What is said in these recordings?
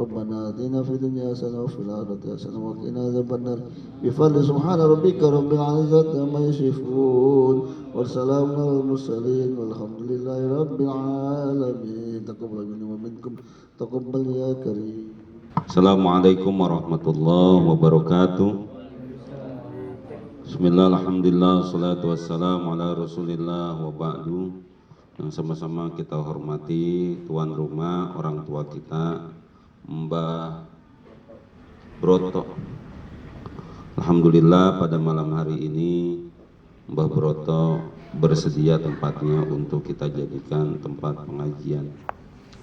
ربنا آتنا في الدنيا حسنة وفي الآخرة حسنة وقنا عذاب النار بفضل سبحان ربك رب العزة عما يصفون والسلام على المرسلين والحمد لله رب العالمين تقبل منا ومنكم تقبل يا كريم. Assalamualaikum warahmatullahi wabarakatuh. Bismillah, alhamdulillah, salatu wassalamu ala rasulillah wa ba'du. Yang sama-sama kita hormati tuan rumah, orang tua kita, Mbah Broto. Alhamdulillah pada malam hari ini Mbah Broto bersedia tempatnya untuk kita jadikan tempat pengajian.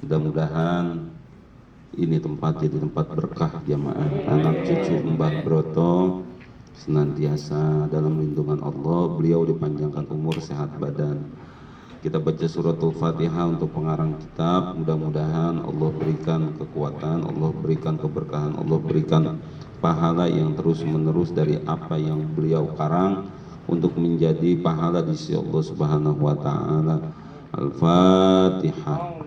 Mudah-mudahan ini tempat jadi tempat berkah jamaah. Anak cucu Mbah Broto senantiasa dalam lindungan Allah, beliau dipanjangkan umur, sehat badan. Kita baca suratul Fatihah untuk pengarang kitab, mudah-mudahan Allah berikan kekuatan, Allah berikan keberkahan, Allah berikan pahala yang terus menerus dari apa yang beliau karang untuk menjadi pahala di sisi Allah Subhanahu wa taala. Al-Fatihah.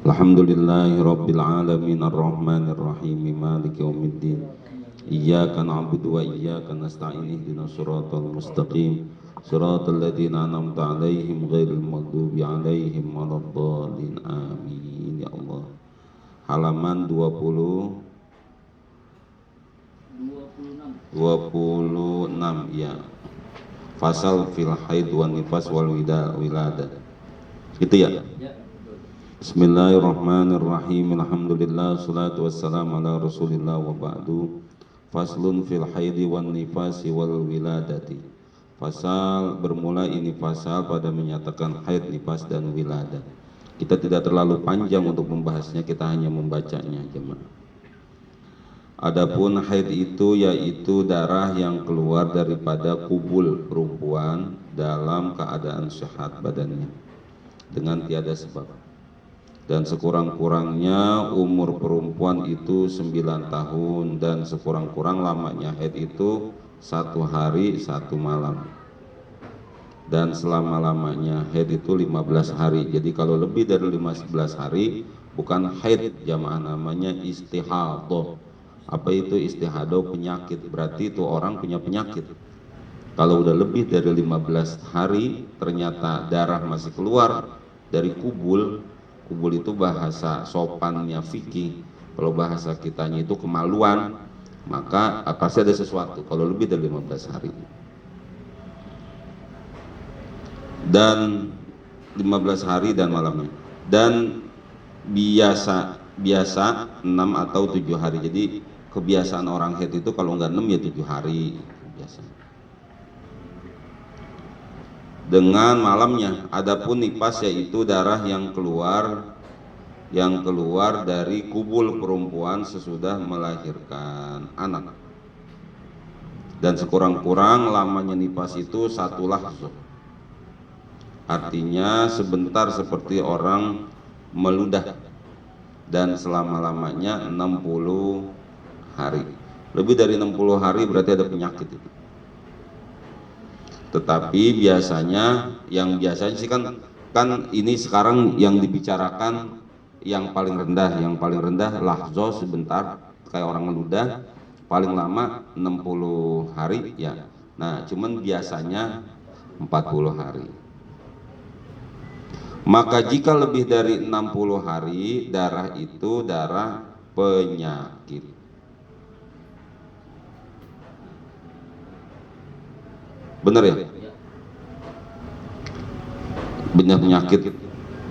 Alhamdulillahi rabbil alamin arrahmanir rahim maliki yaumiddin iyyaka na'budu wa iyyaka nasta'in ihdinas siratal mustaqim siratal ladzina an'amta 'alaihim ghairil maghdubi 'alaihim waladdallin amin. Ya Allah. Halaman 26 ya. Fasal fil haid wan nifas wal wilada. Itu ya. Bismillahirrahmanirrahim. Alhamdulillah, salatu wassalamu ala rasulillah wa ba'du. Faslun fil haidi wan nifasi wal wiladati. Fasal bermula ini fasal pada menyatakan haid, nifas dan wiladah. Kita tidak terlalu panjang untuk membahasnya, kita hanya membacanya jemaah. Adapun haid itu yaitu darah yang keluar daripada kubul perempuan dalam keadaan sehat badannya dengan tiada sebab. Dan sekurang-kurangnya umur perempuan itu 9 tahun dan sekurang-kurang lamanya haid itu 1 hari 1 malam. Dan selama-lamanya haid itu 15 hari. Jadi kalau lebih dari 15 hari bukan haid jamaah, namanya istihadah. Apa itu istihadah? Penyakit. Berarti itu orang punya penyakit. Kalau udah lebih dari 15 hari ternyata darah masih keluar dari kubul. Kubul itu bahasa sopannya fikih, kalau bahasa kitanya itu kemaluan, maka pasti ada sesuatu kalau lebih dari 15 hari. Dan 15 hari dan malamnya. Dan biasa 6 atau 7 hari. Jadi kebiasaan orang haid itu kalau enggak 6 ya 7 hari biasa. Dengan malamnya. Adapun nifas yaitu darah yang keluar dari kubul perempuan sesudah melahirkan anak. Dan sekurang-kurang lamanya nifas itu 1 lahzah. Artinya sebentar seperti orang meludah. Dan selama-lamanya 60 hari. Lebih dari 60 hari berarti ada penyakit itu. Tetapi biasanya sih kan ini sekarang yang dibicarakan yang paling rendah lahzah sebentar kayak orang meludah, paling lama 60 hari ya. Nah, cuman biasanya 40 hari. Maka jika lebih dari 60 hari darah itu darah penyakit. Benar ya? Penyakit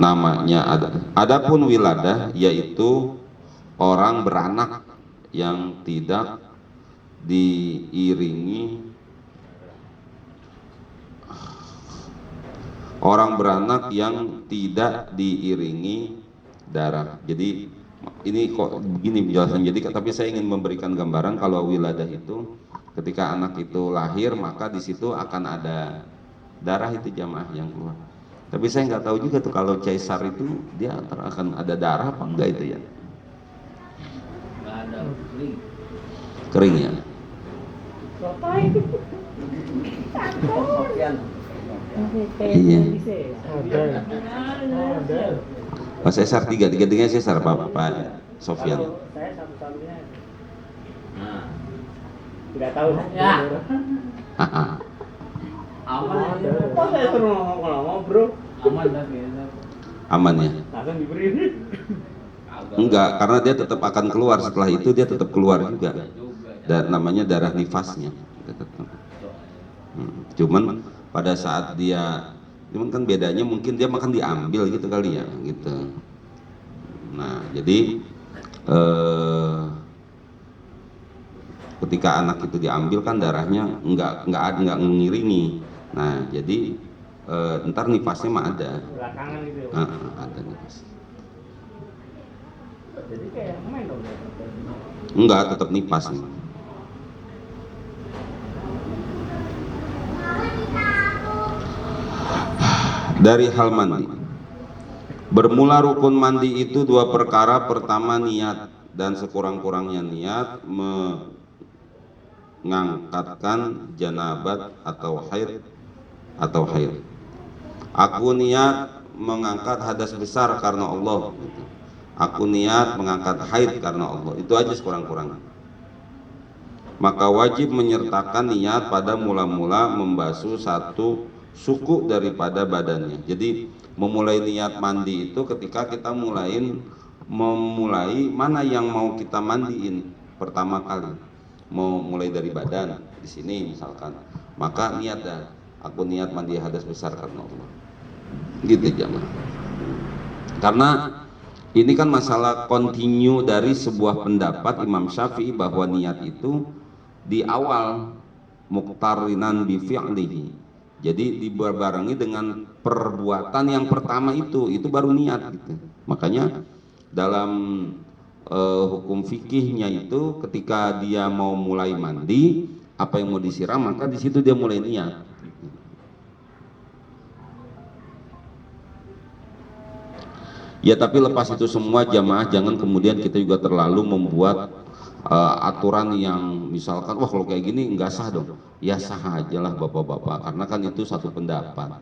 namanya ada. Adapun wiladah yaitu orang beranak yang tidak diiringi darah. Jadi ini kok begini penjelasan. Jadi tapi saya ingin memberikan gambaran kalau wiladah itu ketika anak itu lahir maka di situ akan ada darah itu jamaah yang keluar. Tapi saya nggak tahu juga tuh kalau caisar itu dia akan ada darah apa enggak itu ya? Nggak ada, kering ya. Iya. Pas sesar tiga-tiganya sesar Pak Sofyan. Saya satu-satunya. Nah, tidak tahu ya. Aman ya. Kok saya suruh ngomong bro? Aman dah kayaknya. Aman ya? Langsung diberi. Enggak, karena dia tetap akan keluar setelah itu, dia tetap keluar juga. Dan namanya darah nifasnya. Cuman pada saat dia, cuman kan bedanya mungkin dia makan diambil gitu kali ya, gitu. Nah, jadi ketika anak itu diambil kan darahnya enggak mengiringi. Nah, jadi ntar nifasnya mah ada. Belakangan itu ya. Ada nifas. Jadi kayak main dong. Enggak, tetap nifas nih. Dari hal mandi. Bermula rukun mandi itu dua perkara. Pertama niat, dan sekurang-kurangnya niat mengangkatkan janabat atau haid. Aku niat mengangkat hadas besar karena Allah. Aku niat mengangkat haid karena Allah. Itu aja sekurang-kurangnya. Maka wajib menyertakan niat pada mula-mula membasuh satu suku daripada badannya. Jadi memulai niat mandi itu ketika kita memulai mana yang mau kita mandiin pertama kali. Mau mulai dari badan di sini misalkan, maka niat dah. Aku niat mandi hadas besar karena Allah. Gitu jamaah. Karena ini kan masalah kontinu dari sebuah pendapat Imam Syafi'i bahwa niat itu di awal muqtarinan bi fi'lihi. Jadi dibarengi dengan perbuatan yang pertama itu baru niat gitu. Makanya dalam hukum fikihnya itu ketika dia mau mulai mandi, apa yang mau disiram maka di situ dia mulai niat. Ya tapi lepas itu semua jamaah jangan kemudian kita juga terlalu membuat aturan yang misalkan wah kalau kayak gini nggak sah dong. Ya sah aja lah bapak-bapak, karena kan itu satu pendapat.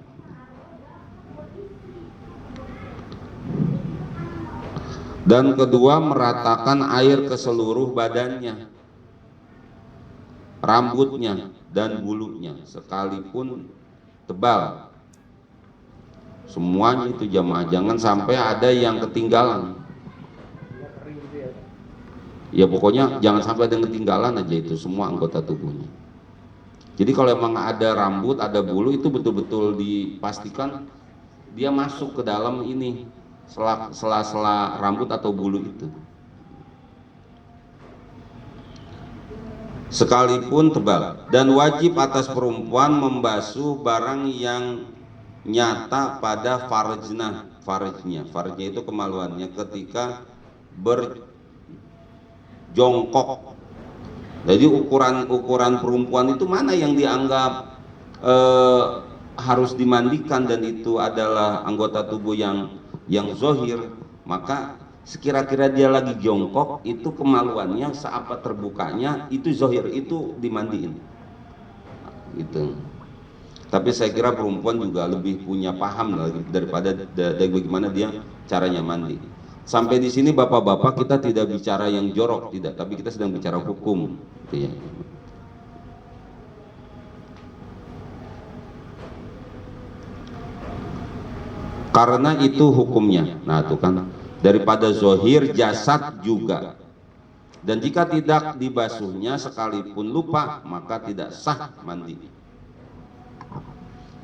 Dan kedua, meratakan air ke seluruh badannya, rambutnya dan bulunya sekalipun tebal. Semuanya itu jamaah, jangan sampai ada yang ketinggalan. Ya pokoknya jangan sampai ada yang ketinggalan aja itu semua anggota tubuhnya. Jadi kalau emang ada rambut, ada bulu itu betul-betul dipastikan dia masuk ke dalam ini sela-sela rambut atau bulu itu. Sekalipun tebal. Dan wajib atas perempuan membasuh barang yang nyata pada farjnya. Farjnya itu kemaluannya ketika berjongkok. Jadi ukuran perempuan itu mana yang dianggap harus dimandikan dan itu adalah anggota tubuh yang zohir, maka sekira-kira dia lagi jongkok itu kemaluannya seapa terbukanya itu zohir, itu dimandiin gitu. Tapi saya kira perempuan juga lebih punya paham lagi daripada dari bagaimana dia caranya mandi. Sampai di sini bapak-bapak kita tidak bicara yang jorok, tidak, tapi kita sedang bicara hukum, gitu ya. Karena itu hukumnya. Nah, itu kan daripada zohir jasad juga. Dan jika tidak dibasuhnya sekalipun lupa, maka tidak sah mandi.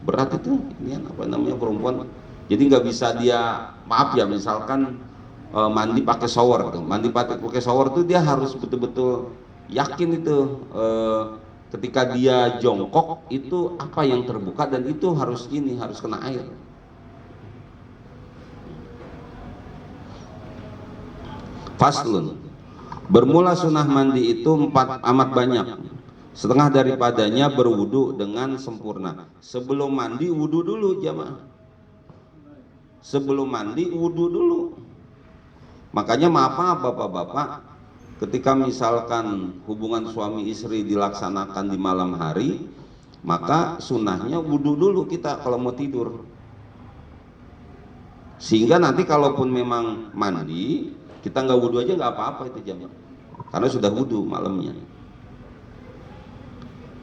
Berat itu, ini apa namanya perempuan. Jadi nggak bisa dia, maaf ya, misalkan mandi pakai shower tuh, mandi pakai shower tuh dia harus betul-betul yakin itu ketika dia jongkok itu apa yang terbuka dan itu harus kena air. Faslun. Bermula sunnah mandi itu amat banyak. Setengah daripadanya berwudu dengan sempurna. Sebelum mandi wudu dulu jamaah. Sebelum mandi wudu dulu. Makanya maaf bapak-bapak, ketika misalkan hubungan suami istri dilaksanakan di malam hari, maka sunnahnya wudu dulu kita kalau mau tidur. Sehingga nanti kalaupun memang mandi, kita nggak wudhu aja nggak apa-apa itu jamaah, karena sudah wudhu malamnya.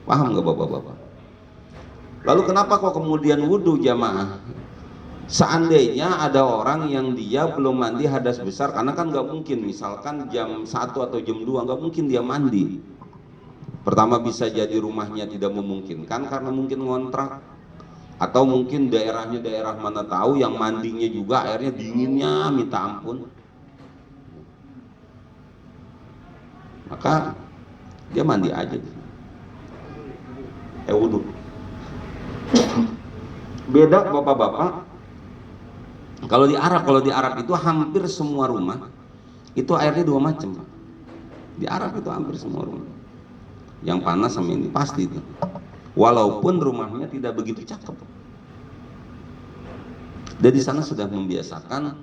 Paham nggak bapak-bapak? Lalu kenapa kok kemudian wudhu jamaah? Seandainya ada orang yang dia belum mandi hadas besar, karena kan nggak mungkin misalkan jam 1 atau jam 2 nggak mungkin dia mandi. Pertama bisa jadi rumahnya tidak memungkinkan karena mungkin ngontrak, atau mungkin daerahnya daerah mana tahu yang mandinya juga airnya dinginnya minta ampun, maka dia mandi aja, wudhu. Beda bapak-bapak, kalau di Arab itu hampir semua rumah itu airnya 2 macam. Di Arab itu hampir semua rumah, yang panas sama ini pasti itu, walaupun rumahnya tidak begitu cakep. Dan di sana sudah membiasakan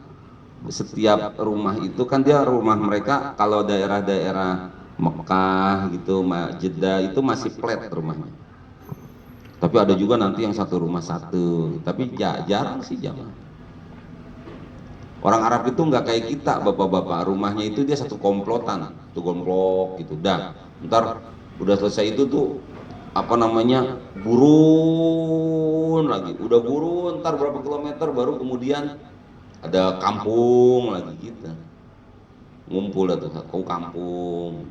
setiap rumah itu kan dia rumah mereka, kalau daerah-daerah Mekah gitu, Jeddah itu masih flat rumahnya. Tapi ada juga nanti yang satu rumah satu, tapi jarang sih jamaah. Orang Arab itu nggak kayak kita bapak-bapak, rumahnya itu dia satu komplotan, satu komplok gitu. Dah, ntar udah selesai itu tuh apa namanya, gurun lagi, udah gurun, ntar berapa kilometer baru kemudian ada kampung lagi gitu, ngumpul tuh ke kampung.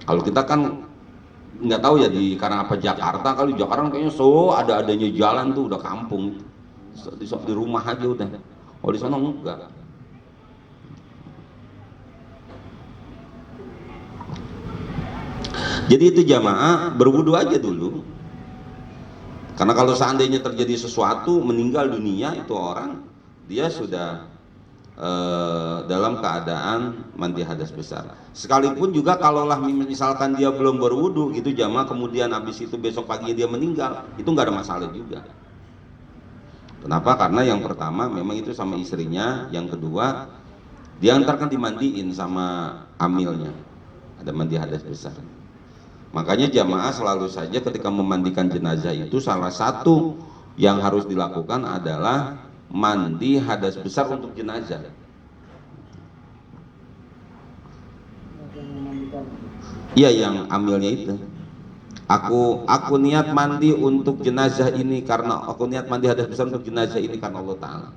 Kalau kita kan nggak tahu ya karena apa Jakarta, kalau di Jakarta kayaknya ada-adanya jalan tuh udah kampung, di rumah aja udah. Oh di sana enggak. Jadi itu jamaah berwudu aja dulu, karena kalau seandainya terjadi sesuatu meninggal dunia itu orang, dia sudah dalam keadaan mandi hadas besar. Sekalipun juga kalaulah misalkan dia belum berwudu itu jamaah, kemudian habis itu besok pagi dia meninggal, itu nggak ada masalah juga. Kenapa? Karena yang pertama memang itu sama istrinya, yang kedua dia antarkan dimandiin sama amilnya, ada mandi hadas besar. Makanya jamaah selalu saja ketika memandikan jenazah itu salah satu yang harus dilakukan adalah mandi hadas besar untuk jenazah. Iya, yang amilnya itu. Aku niat mandi untuk jenazah ini karena aku niat mandi hadas besar untuk jenazah ini karena Allah Ta'ala.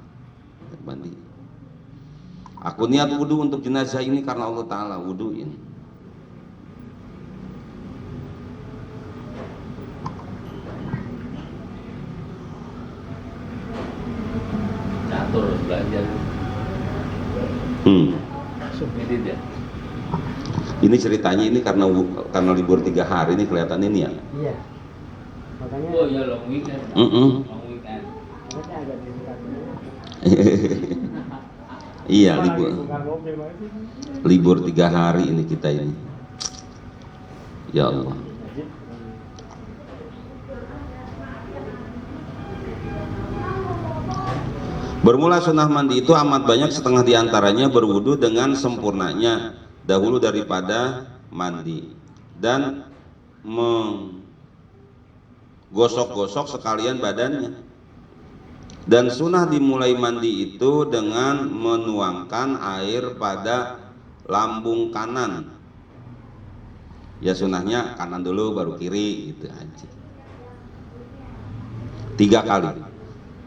Mandi. Aku niat wudu untuk jenazah ini karena Allah Ta'ala, wuduin. Catur belajar. Ini dia. Ini ceritanya ini karena libur 3 hari ini kelihatan ini ya. Iya. Makanya. Oh ya long weekend. Long weekend. Makanya agak dibuka. Iya, libur 3 hari ini kita ini. Ya Allah. Bermula sunnah mandi itu amat banyak, setengah diantaranya berwudu dengan sempurnanya dahulu daripada mandi, dan menggosok-gosok sekalian badannya. Dan sunnah dimulai mandi itu dengan menuangkan air pada lambung kanan. Ya sunnahnya kanan dulu baru kiri gitu aja. 3 kali.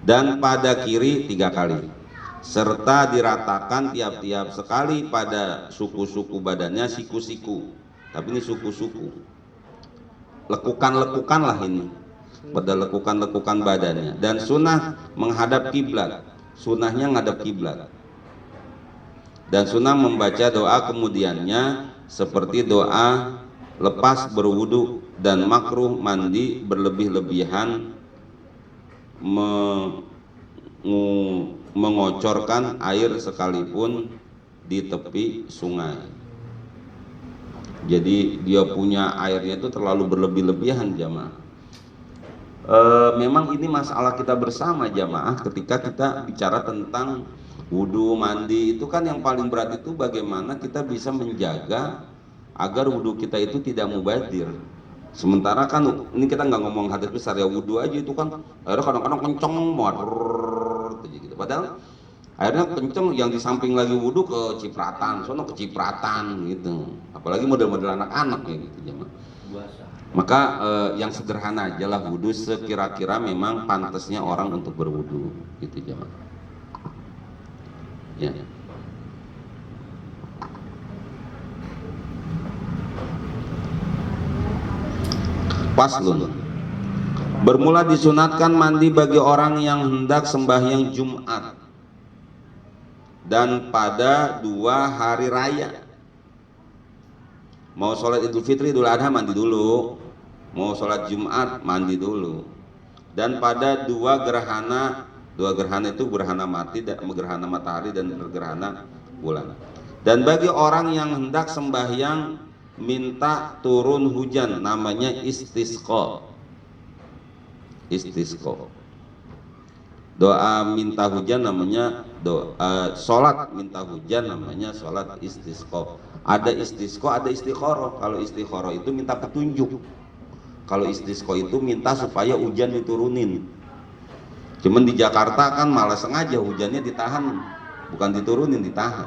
Dan pada kiri 3 kali, serta diratakan tiap-tiap sekali pada suku-suku badannya, siku-siku. Tapi ini suku-suku, lekukan-lekukan lah ini, pada lekukan-lekukan badannya. Dan sunnah menghadap kiblat, sunnahnya menghadap kiblat. Dan sunnah membaca doa kemudiannya seperti doa lepas berwudu, dan makruh mandi berlebih-lebihan mengocorkan air sekalipun di tepi sungai. Jadi dia punya airnya itu terlalu berlebih-lebihan jamaah. Memang ini masalah kita bersama jamaah ketika kita bicara tentang wudu, mandi, itu kan yang paling berat itu bagaimana kita bisa menjaga agar wudu kita itu tidak mubazir. Sementara kan ini kita nggak ngomong hadas besar ya, wudu aja itu kan akhirnya kadang-kadang kenceng banget gitu. Padahal Akhirnya kenceng, yang di samping lagi wudhu kecipratan, sono kecipratan gitu. Apalagi model-model anak-anak ya gitu jemaah. Maka yang sederhana aja lah wudhu sekira-kira memang pantasnya orang untuk berwudhu gitu jemaah. Ya. Paslun. Bermula disunatkan mandi bagi orang yang hendak sembahyang Jumat dan pada 2 hari raya. Mau sholat Idul Fitri, Idul Adha mandi dulu. Mau sholat Jumat mandi dulu. Dan pada 2 gerhana itu gerhana matahari dan gerhana bulan. Dan bagi orang yang hendak sembahyang minta turun hujan, namanya istisqa. Doa minta hujan namanya doa, sholat minta hujan namanya sholat istisqa. Ada istisqa, ada istikharah. Kalau istikharah itu minta petunjuk, kalau istisqa itu minta supaya hujan diturunin. Cuman di Jakarta kan malah sengaja hujannya ditahan, bukan diturunin, ditahan.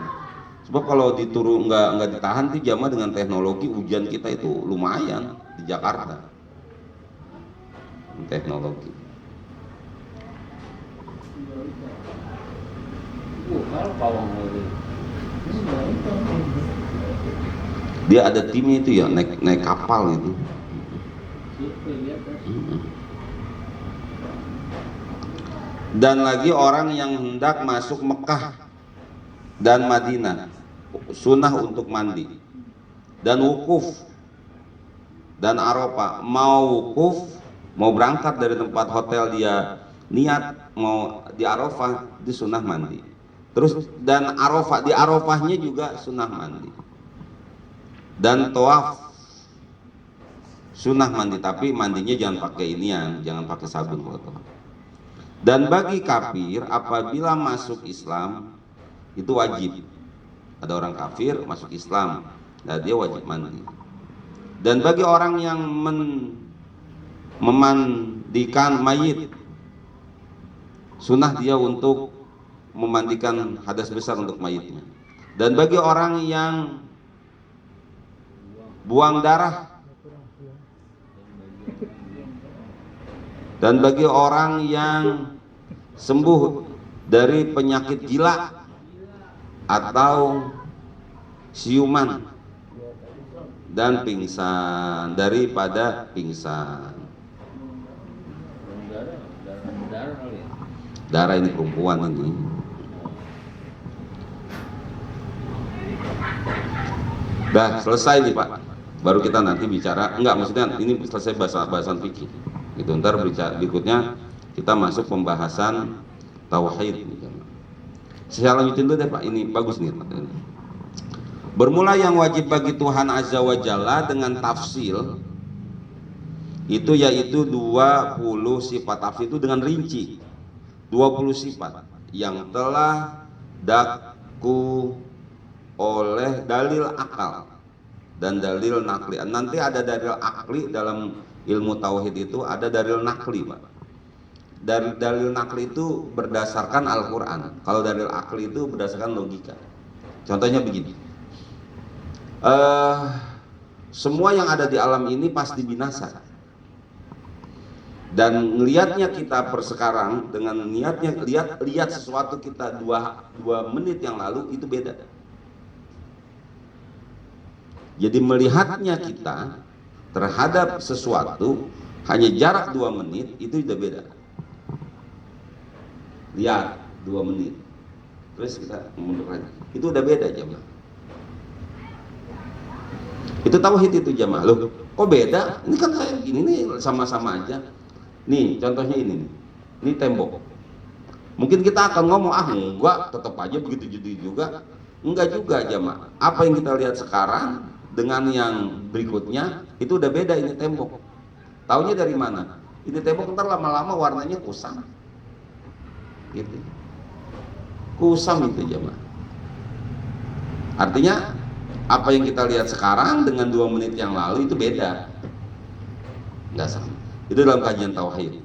Sebab kalau nggak ditahan tuh jamaah, dengan teknologi hujan kita itu lumayan di Jakarta. Teknologi. Dia ada timnya itu ya, naik kapal itu. Dan lagi orang yang hendak masuk Mekah dan Madinah, sunnah untuk mandi. Dan wukuf dan Arafah, mau wukuf, mau berangkat dari tempat hotel dia niat mau di Arafah, di sunnah mandi. Terus dan Arafah, di Arafahnya juga sunnah mandi. Dan tawaf sunnah mandi, tapi mandinya jangan pakai inian, jangan pakai sabun kalau tawaf. Dan bagi kafir apabila masuk Islam itu wajib. Ada orang kafir masuk Islam, nah dia wajib mandi. Dan bagi orang yang memandikan mayit, sunnah dia untuk memandikan hadas besar untuk mayitnya. Dan bagi orang yang buang darah, dan bagi orang yang sembuh dari penyakit gila atau siuman dan pingsan, daripada pingsan. Darah ini perempuan ini. Dah selesai nih Pak. Baru kita nanti bicara, enggak maksudnya ini selesai bahasan fikih. Gitu, ntar berikutnya kita masuk pembahasan tauhid. Saya lanjutin dulu deh Pak, ini bagus nih. Bermula yang wajib bagi Tuhan Azza wa Jalla dengan tafsil itu yaitu 20 sifat. Tafsil itu dengan rinci 20 sifat yang telah daku oleh dalil akal dan dalil nakli. Nanti ada dalil akli dalam ilmu tauhid, itu ada dalil nakli Pak. Dari dalil nakli itu berdasarkan Al-Quran. Kalau dalil akli itu berdasarkan logika. Contohnya begini, semua yang ada di alam ini pasti binasa. Dan ngelihatnya kita persekarang dengan niatnya lihat sesuatu kita 2 menit yang lalu itu beda. Jadi melihatnya kita terhadap sesuatu hanya jarak 2 menit itu sudah beda. Lihat 2 menit, terus kita mundur lagi, itu udah beda jemaah. Itu tauhid itu jemaah. Loh, kok beda? Ini kan kayak gini nih, sama-sama aja. Nih contohnya ini tembok. Mungkin kita akan ngomong enggak, tetap aja begitu juga. Enggak juga jemaah. Apa yang kita lihat sekarang dengan yang berikutnya itu udah beda. Ini tembok. Taunya dari mana? Ini tembok ntar lama-lama warnanya kusam. Gitu. Kusam itu jemaah. Artinya apa yang kita lihat sekarang dengan 2 menit yang lalu itu beda. Enggak sama. Itu dalam kajian tauhid.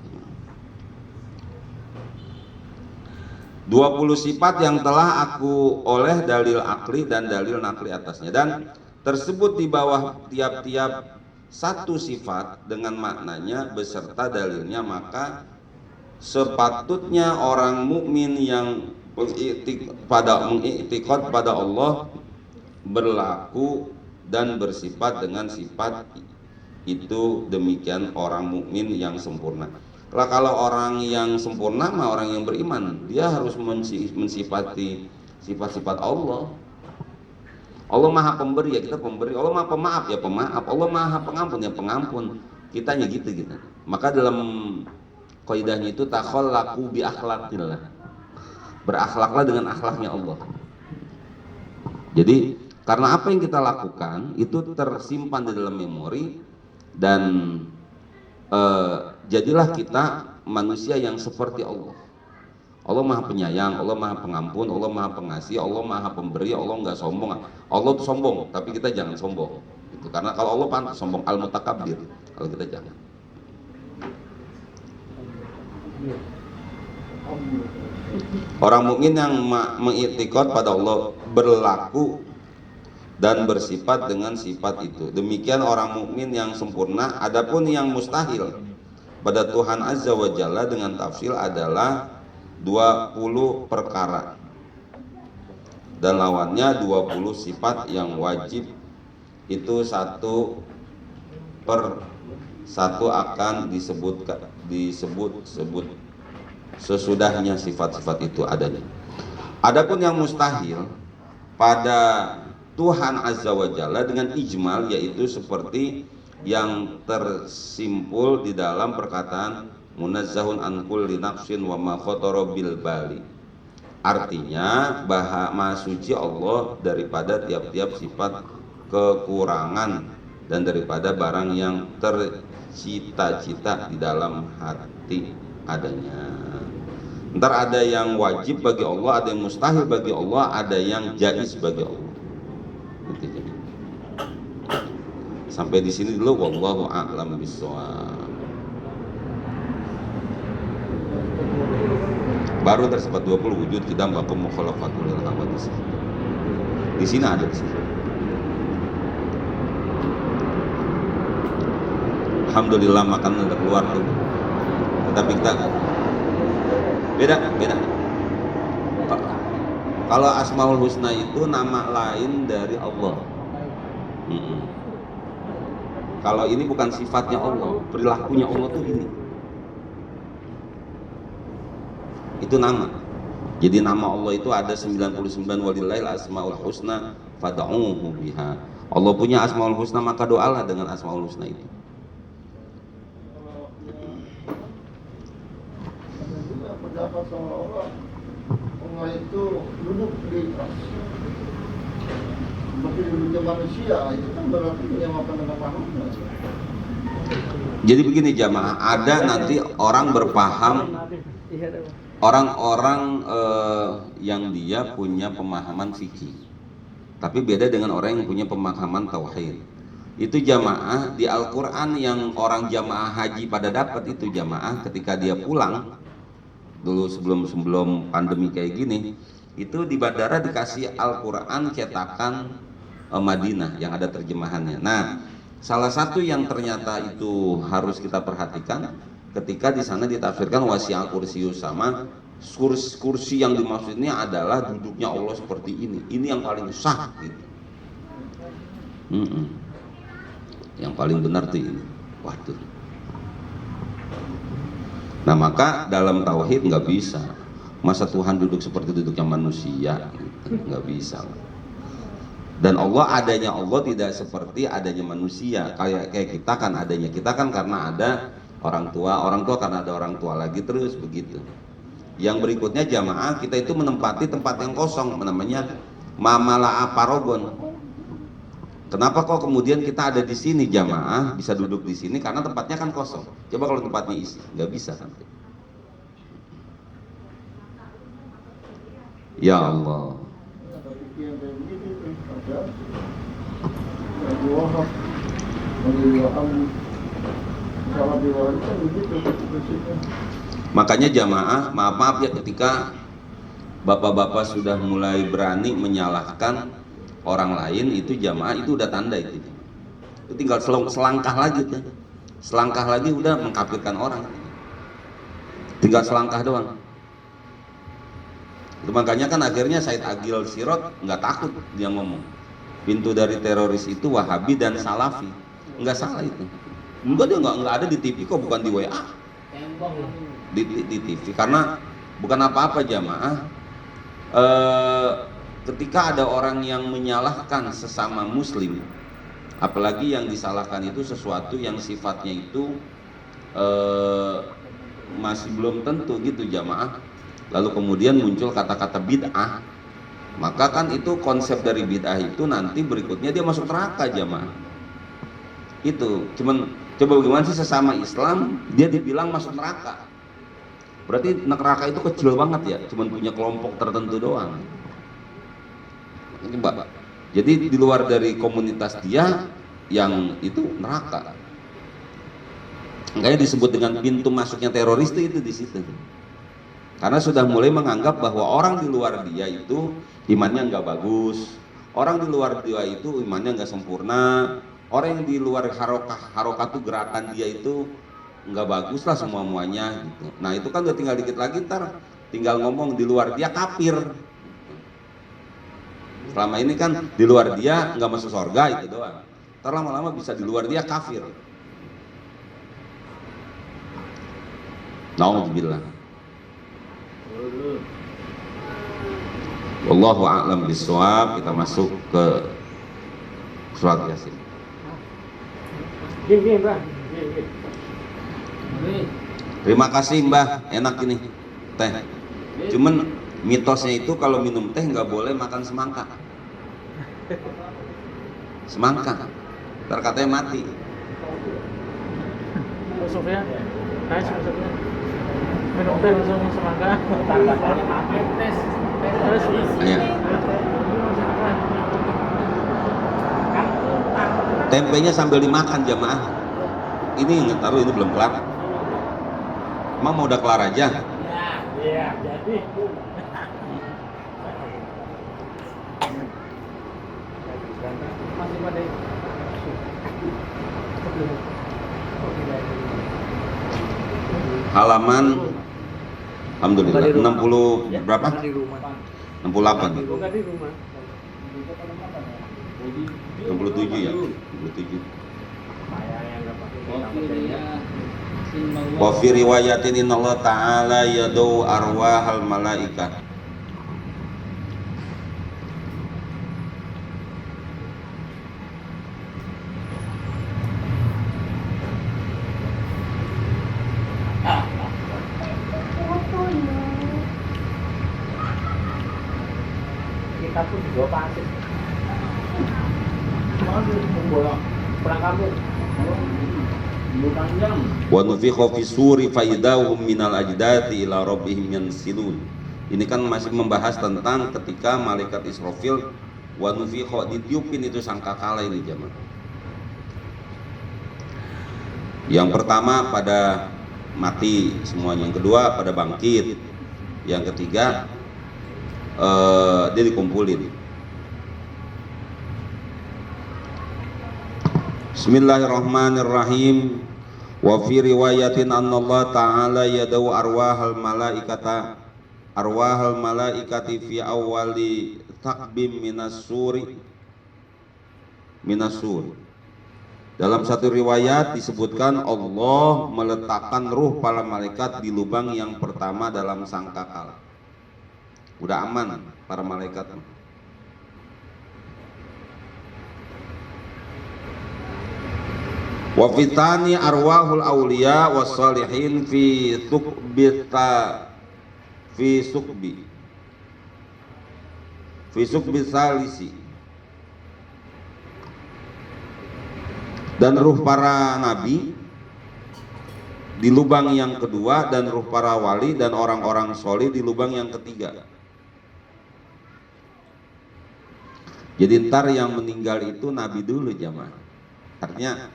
20 sifat yang telah aku oleh dalil akli dan dalil nakli atasnya, dan tersebut di bawah tiap-tiap satu sifat dengan maknanya beserta dalilnya. Maka sepatutnya orang mukmin yang mengiktikad pada Allah berlaku dan bersifat dengan sifat itu demikian orang mukmin yang sempurna. Lah kalau orang yang sempurna mah orang yang beriman, dia harus mensifati sifat-sifat Allah. Allah Maha Pemberi, ya kita pemberi. Allah Maha Pemaaf, ya pemaaf. Allah Maha Pengampun, ya pengampun. Kitanya gitu. Maka dalam kaidahnya itu takhallaqu bi akhlaqillah. Berakhlaklah dengan akhlaknya Allah. Jadi karena apa yang kita lakukan itu tersimpan di dalam memori, dan jadilah kita manusia yang seperti Allah. Allah Maha Penyayang, Allah Maha Pengampun, Allah Maha Pengasih, Allah Maha Pemberi. Allah nggak sombong. Allah tuh sombong, tapi kita jangan sombong. Gitu. Karena kalau Allah pantas sombong, al-mutakabbir. Kalau kita jangan. Orang mukmin yang mengiktikad pada Allah berlaku dan bersifat dengan sifat itu. Demikian orang mukmin yang sempurna. Adapun yang mustahil pada Tuhan Azza wa Jalla dengan tafsil adalah 20 perkara dan lawannya 20 sifat yang wajib. Itu satu per satu akan disebut sesudahnya sifat-sifat itu adanya. Adapun yang mustahil pada Tuhan Azza wa Jalla dengan ijmal, yaitu seperti yang tersimpul di dalam perkataan munazzahun an kulli naqsin wa ma khatara bil bali. Artinya Maha suci Allah daripada tiap-tiap sifat kekurangan dan daripada barang yang tercita-cita di dalam hati adanya. Ntar ada yang wajib bagi Allah, ada yang mustahil bagi Allah, ada yang jaiz bagi Allah. Sampai di sini dulu, wallahu a'lam bishawab. Baru tersebut 20 wujud kita bakum mukhalafatul lil hawadits. Di sini ada di sini. Alhamdulillah makan udah keluar tuh. Tapi kita beda. Kalau Asmaul Husna itu nama lain dari Allah. Kalau ini bukan sifatnya Allah, perilakunya Allah tuh ini. Itu nama. Jadi nama Allah itu ada 99, walillahil asmaul husna fad'uhu biha. Allah punya asmaul husna, maka doalah dengan asmaul husna itu. Pendapat seolah-olah Allah itu duduk di seperti duduknya manusia, itu kan berarti menyamakan dengan makhluk. Jadi begini jamaah, ada nanti orang berpaham, orang-orang yang dia punya pemahaman fikih, tapi beda dengan orang yang punya pemahaman tauhid. Itu jamaah di Al-Quran yang orang jamaah haji pada dapat itu jamaah ketika dia pulang dulu sebelum pandemi kayak gini, itu di bandara dikasih Al-Quran cetakan Madinah yang ada terjemahannya. Nah, salah satu yang ternyata itu harus kita perhatikan ketika di sana ditafsirkan wasi'al kursiyus sama kursi yang dimaksudnya adalah duduknya Allah seperti ini. Ini yang paling sah gitu. Yang paling benar tuh ini. Waduh. Nah maka dalam tauhid nggak bisa. Masa Tuhan duduk seperti duduknya manusia? Nggak bisa. Dan Allah adanya Allah tidak seperti adanya manusia. Kayak kita kan adanya kita kan karena ada orang tua karena ada orang tua lagi terus begitu. Yang berikutnya jamaah kita itu menempati tempat yang kosong, namanya mamala paragon. Kenapa kok kemudian kita ada di sini jamaah bisa duduk di sini karena tempatnya kan kosong. Coba kalau tempatnya isi, nggak bisa kan? Ya Allah. Makanya jamaah maaf ya ketika bapak-bapak sudah mulai berani menyalahkan orang lain, itu jamaah itu udah tanda itu. Itu tinggal selangkah lagi tuh. Selangkah lagi udah mengkafirkan orang. Tinggal selangkah doang. Itu makanya kan akhirnya Said Agil Sirot nggak takut dia ngomong. Pintu dari teroris itu Wahabi dan Salafi. Nggak salah itu. Enggak, dia nggak ada di TV kok, bukan di WA. Di TV. Karena bukan apa-apa jamaah. Ketika ada orang yang menyalahkan sesama muslim, apalagi yang disalahkan itu sesuatu yang sifatnya itu masih belum tentu gitu jamaah, lalu kemudian muncul kata-kata bid'ah, maka kan itu konsep dari bid'ah itu nanti berikutnya dia masuk neraka jamaah. Itu cuman coba bagaimana sih sesama Islam dia dibilang masuk neraka, berarti neraka itu kecil banget ya, cuman punya kelompok tertentu doang. Coba. Jadi di luar dari komunitas dia yang itu neraka. Makanya disebut dengan pintu masuknya teroris itu di situ. Karena sudah mulai menganggap bahwa orang di luar dia itu imannya nggak bagus, orang di luar dia itu imannya nggak sempurna, orang yang di luar harokah tuh gerakan dia itu nggak bagus lah semuanya gitu. Nah itu kan udah tinggal dikit lagi ntar tinggal ngomong di luar dia kafir. Selama ini kan di luar dia nggak masuk surga itu doang. Ntar lama-lama bisa di luar dia kafir. Nauzubillah. Wallahu a'lam bishawab. Kita masuk ke surat Yasin. Gini, Mbak. Terima kasih Mbah, enak ini teh. Cuman mitosnya itu kalau minum teh nggak boleh makan semangka. Semangka, ntar katanya mati. Sofia, nice Sofia. Minum teh langsung semangka. Terus Iya. Tempenya sambil dimakan jamaah. Ini nggak taruh, ini belum kelar. Emang mau udah kelar aja? iya, jadi masih pada Halaman alhamdulillah 60 berapa? di rumah. 68. Bukan di rumah. 67 ya? 67. Saya yang enggak pakai. Wa fi riwayatin innallaha ta'ala yad'u arwahal malaikah. Kita pun juga pasir. Bola pulang kampung. Wa nufikha fi suri faidahum minal ajdati ila rabbihim yansilun. Ini kan masih membahas tentang ketika malaikat Israfil wa nufikha ditiupin itu sangkakala ini jemaah. Yang pertama pada mati semuanya, yang kedua pada bangkit, yang ketiga dia dikumpulin. Bismillahirrahmanirrahim. Wa fi riwayatin annallaha ta'ala yad'u arwahal malaikati fi awwali takbim minas suri. Dalam satu riwayat disebutkan Allah meletakkan ruh para malaikat di lubang yang pertama dalam sangkakala. Udah aman para malaikat. Wa fitani arwahul auliya was salihin fi sukbi salisi. Dan ruh para nabi di lubang yang kedua, dan ruh para wali dan orang-orang soleh di lubang yang ketiga. Jadi ntar yang meninggal itu nabi dulu jamaah. Artinya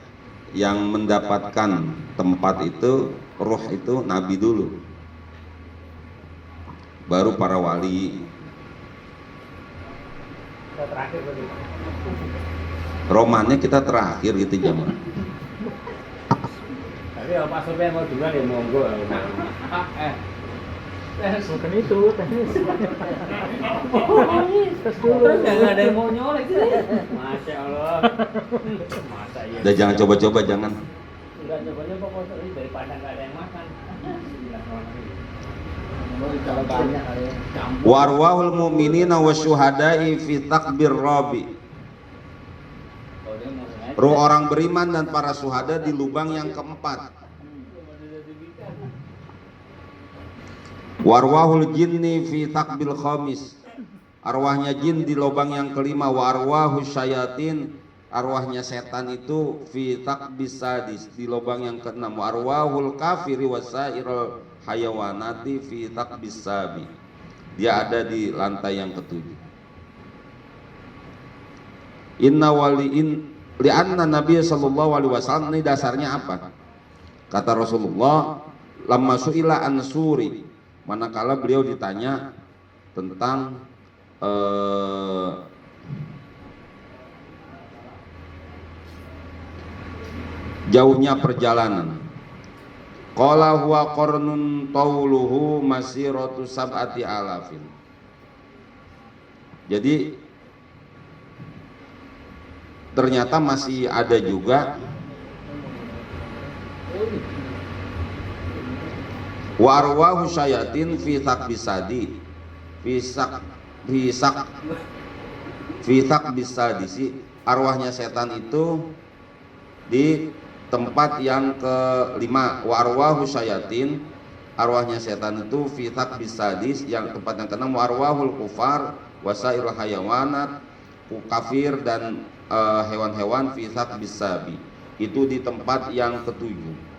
yang mendapatkan tempat itu ruh itu nabi dulu. baru para wali. Kita terakhir berarti. Romannya kita terakhir gitu jamaah. Tapi kalau Pak Sofian mau duluan ya monggo. Bukan itu, teknis. Terus nggak ada yang mau nyolek sih. Masya Allah. Masa iya. Udah jangan coba-coba, jangan. Enggak coba-coba kok daripada nggak ada yang makan. Kalau banyak kali ya. Warwahul mu'minina wasyuhada'i fi takbir rabi. Ruh orang beriman dan para syuhada di lubang yang keempat. Warwahul jinni fi takbil khamis. Arwahnya jin di lubang yang kelima. Warwahu syayatin, arwahnya setan itu fi takbis sadis, di lubang yang keenam. Warwahul kafiri wasairul hayawanati fi takbis sabi. Dia ada di lantai yang ketujuh. Inna waliin li'anna Nabi sallallahu alaihi wasallam, ini dasarnya apa? Kata Rasulullah, lamma su'ila ansuri, manakala beliau ditanya tentang jauhnya perjalanan. Qala huwa qarnun tauluhu masiratu sab'ati alafin. Jadi ternyata masih ada juga warwahu syayatin fi takbisadi fi takbisadisi, arwahnya setan itu di tempat yang kelima. Warwahu syayatin, arwahnya setan itu fi takbisadis, yang tempat yang keenam. Warwahul kufar wasairul hayawanat, kafir dan hewan-hewan fi takbisabi, itu di tempat yang ketujuh.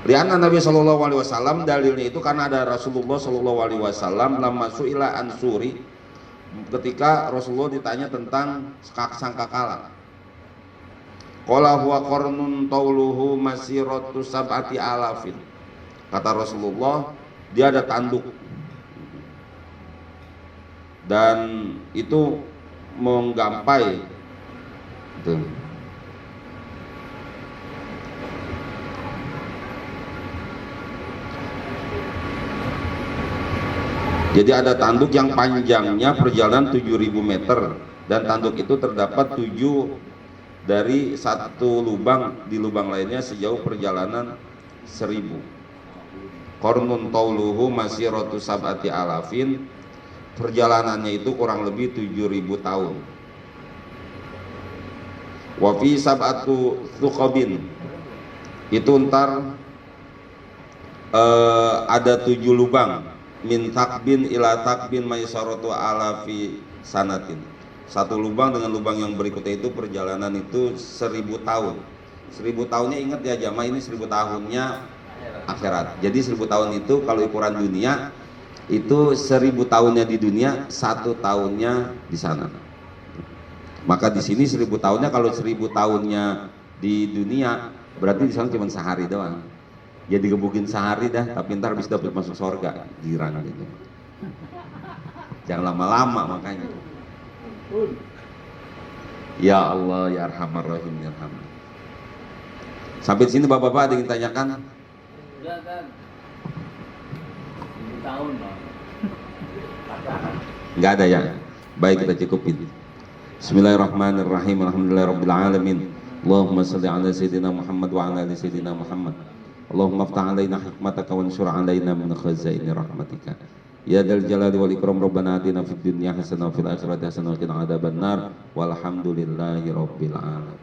Lianna Nabi Shallallahu Alaihi Wasallam, dalilnya itu karena ada Rasulullah Shallallahu Alaihi Wasallam lamma su'ila ansuri, ketika Rasulullah ditanya tentang sangkakala. Qala huwa qarnun tauluhu masiratu sab'ati alafin. Kata Rasulullah, dia ada tanduk dan itu menggampai tuh. Jadi ada tanduk yang panjangnya perjalanan 7.000 meter, dan tanduk itu terdapat 7 dari satu lubang di lubang lainnya sejauh perjalanan 1.000. Qarnun tauluhu masiratu sab'ati alafin, perjalanannya itu kurang lebih 7.000 tahun. Wa fi sab'atu thuqabin, itu ntar ada 7 lubang. Min takbin ila takbin maisaratu alafi sanatin. Satu lubang dengan lubang yang berikutnya itu perjalanan itu 1.000 tahun. 1.000 tahunnya, ingat ya jamaah, ini 1.000 tahunnya akhirat. Jadi 1.000 tahun itu kalau ukuran dunia itu 1.000 tahunnya di dunia, 1 tahunnya di sana. Maka di sini 1.000 tahunnya, kalau 1.000 tahunnya di dunia berarti di sana cuma sehari doang. Ya digebukin sehari dah, tapi ntar bisa dapat masuk surga, girang gitu. Jangan lama-lama makanya. Ya Allah, ya Arhamar Rahim, ya Arhamar. Sampai sini bapak-bapak ada yang ditanyakan? Udah kan. 7 tahun Bang. Enggak ada ya? Baik, kita cukupin. Bismillahirrahmanirrahim. Alhamdulillahirabbil alamin. Allahumma shalli ala sayyidina Muhammad wa ala ali sayyidina Muhammad. Allahumma aftah alaina hikmataka wa ansur alaina min khazaini rahmatika. Ya dzal jalali wal ikram, rabbana atina fid dunya hasanah wa fil akhirati hasanah wa qina adzabannar. Walhamdulillahi rabbil alamin.